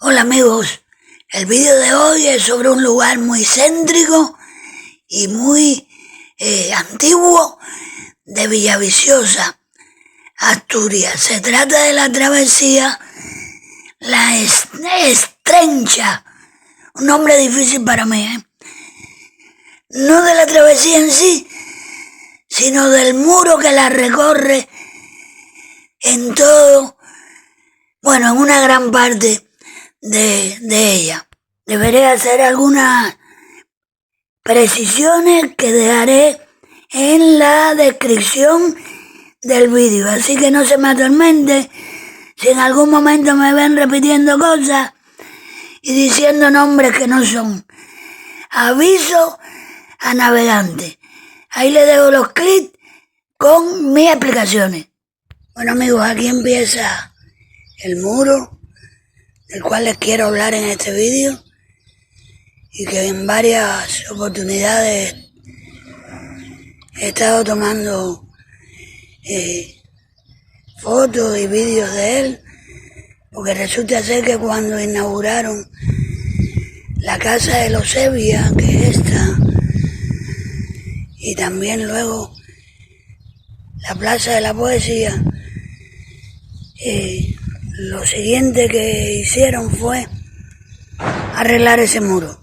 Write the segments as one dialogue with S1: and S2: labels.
S1: Hola amigos, el vídeo de hoy es sobre un lugar muy céntrico y muy antiguo de Villaviciosa, Asturias. Se trata de la travesía La Estrencha, un nombre difícil para mí, no de la travesía en sí, sino del muro que la recorre en todo, en una gran parte de ella. Deberé hacer algunas precisiones que dejaré en la descripción del vídeo, así que no se me atormente si en algún momento me ven repitiendo cosas y diciendo nombres que no son. Aviso a navegantes. Ahí le dejo los clics con mis explicaciones. Bueno amigos, aquí empieza el muro del cual les quiero hablar en este vídeo y que en varias oportunidades he estado tomando fotos y vídeos de él, porque resulta ser que cuando inauguraron la casa de los Evia, que es esta, y también luego la Plaza de la Poesía, lo siguiente que hicieron fue arreglar ese muro.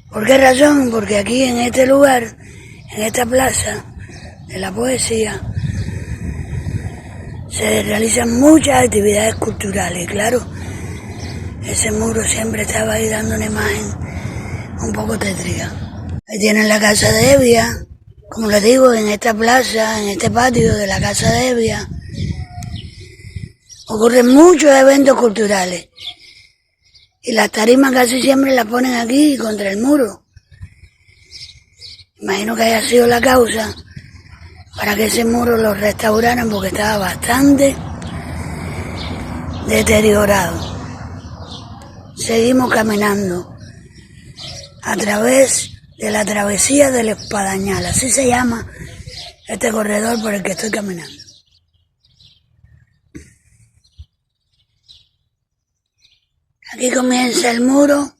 S1: ¿Por qué razón? Porque aquí en este lugar, en esta Plaza de la Poesía, se realizan muchas actividades culturales. Claro, ese muro siempre estaba ahí dando una imagen un poco tétrica. Ahí tienen la casa de Evia, como les digo, en esta plaza, en este patio de la casa de Evia, ocurren muchos eventos culturales. Y las tarimas casi siempre las ponen aquí, contra el muro. Imagino que haya sido la causa para que ese muro lo restauraran, porque estaba bastante deteriorado. Seguimos caminando a través de la travesía del Espadañal, así se llama este corredor por el que estoy caminando. Aquí comienza el muro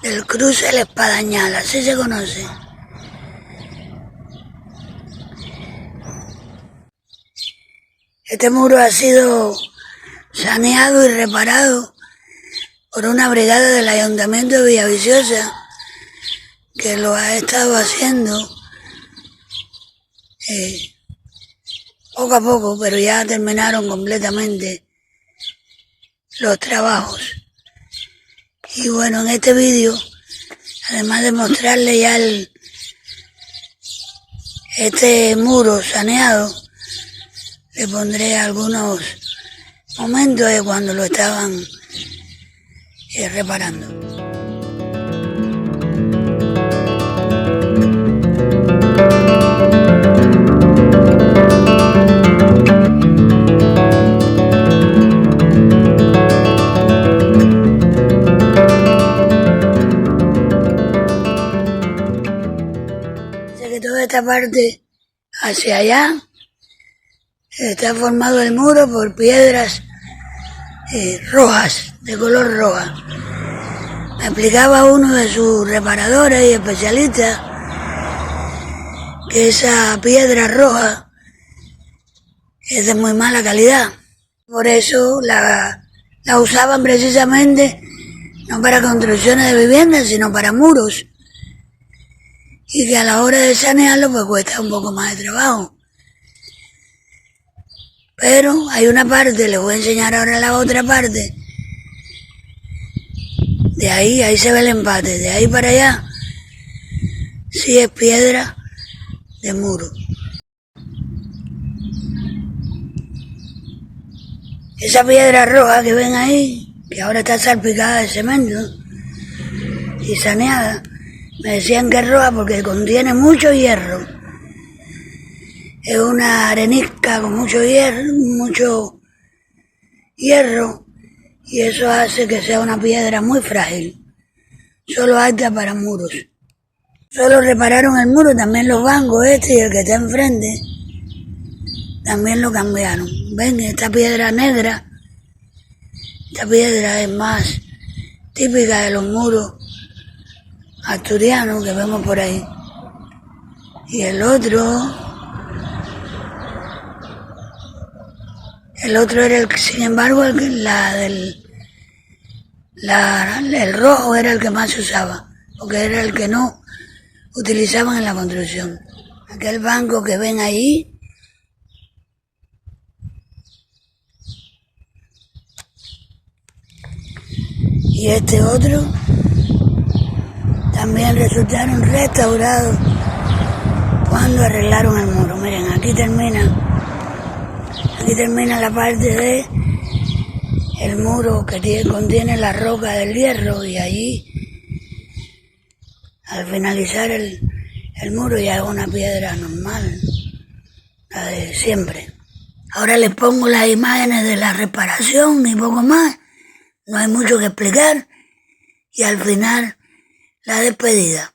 S1: del cruce del Espadañal, así se conoce. Este muro ha sido saneado y reparado por una brigada del Ayuntamiento de Villaviciosa, que lo ha estado haciendo poco a poco, pero ya terminaron completamente los trabajos. Y bueno, en este vídeo, además de mostrarle ya este muro saneado, le pondré algunos momentos de cuando lo estaban reparando. Toda esta parte hacia allá está formado el muro por piedras rojas, de color roja. Me explicaba uno de sus reparadores y especialistas que esa piedra roja es de muy mala calidad. Por eso la usaban precisamente no para construcciones de viviendas, sino para muros. Y que a la hora de sanearlo pues cuesta un poco más de trabajo. Pero hay una parte, les voy a enseñar ahora la otra parte. De ahí se ve el empate, de ahí para allá sí es piedra de muro. Esa piedra roja que ven ahí, que ahora está salpicada de cemento y saneada, me decían que es roja porque contiene mucho hierro. Es una arenisca con mucho hierro y eso hace que sea una piedra muy frágil, solo apta para muros. Solo repararon el muro, también los bancos y el que está enfrente, también lo cambiaron. Ven, esta piedra negra, esta piedra es más típica de los muros asturianos que vemos por ahí. Y el otro era sin embargo, el rojo era el que más se usaba, porque era el que no utilizaban en la construcción. Aquel banco que ven ahí y este otro también resultaron restaurados cuando arreglaron el muro. Miren, aquí termina la parte de el muro que contiene la roca del hierro, y allí al finalizar el muro ya es una piedra normal, la de siempre. Ahora les pongo las imágenes de la reparación y poco más. No hay mucho que explicar. Y al final, la despedida.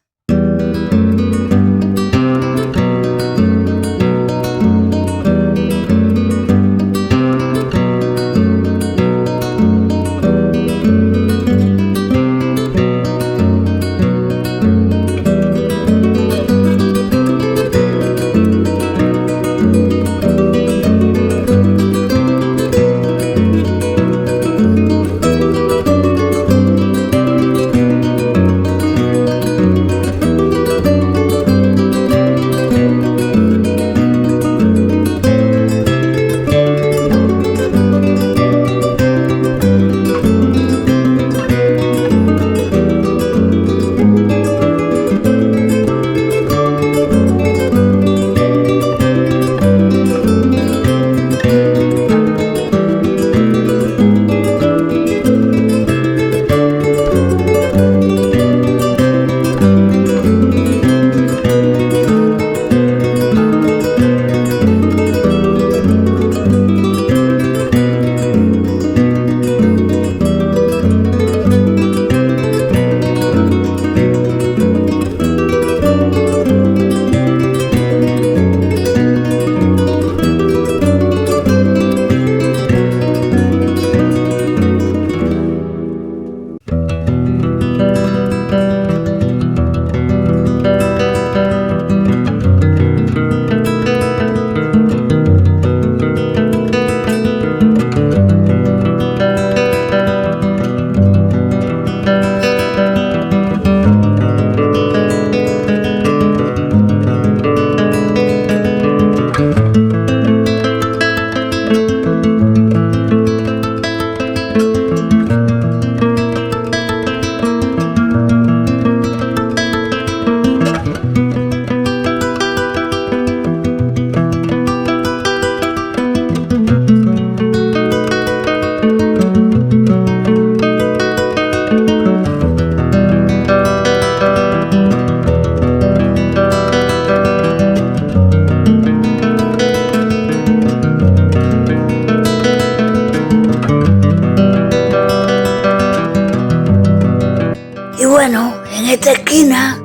S1: Bueno, en esta esquina,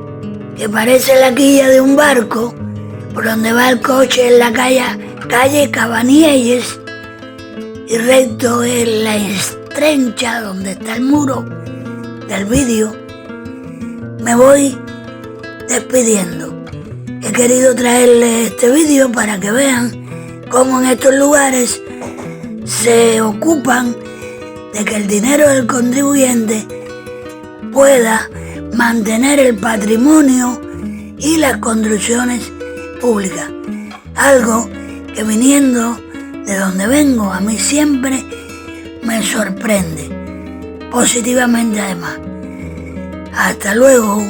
S1: que parece la quilla de un barco, por donde va el coche en la calle Cabanielles, y recto en la estrencha donde está el muro del vídeo, me voy despidiendo. He querido traerles este vídeo para que vean cómo en estos lugares se ocupan de que el dinero del contribuyente pueda mantener el patrimonio y las construcciones públicas. Algo que, viniendo de donde vengo, a mí siempre me sorprende, positivamente además. Hasta luego.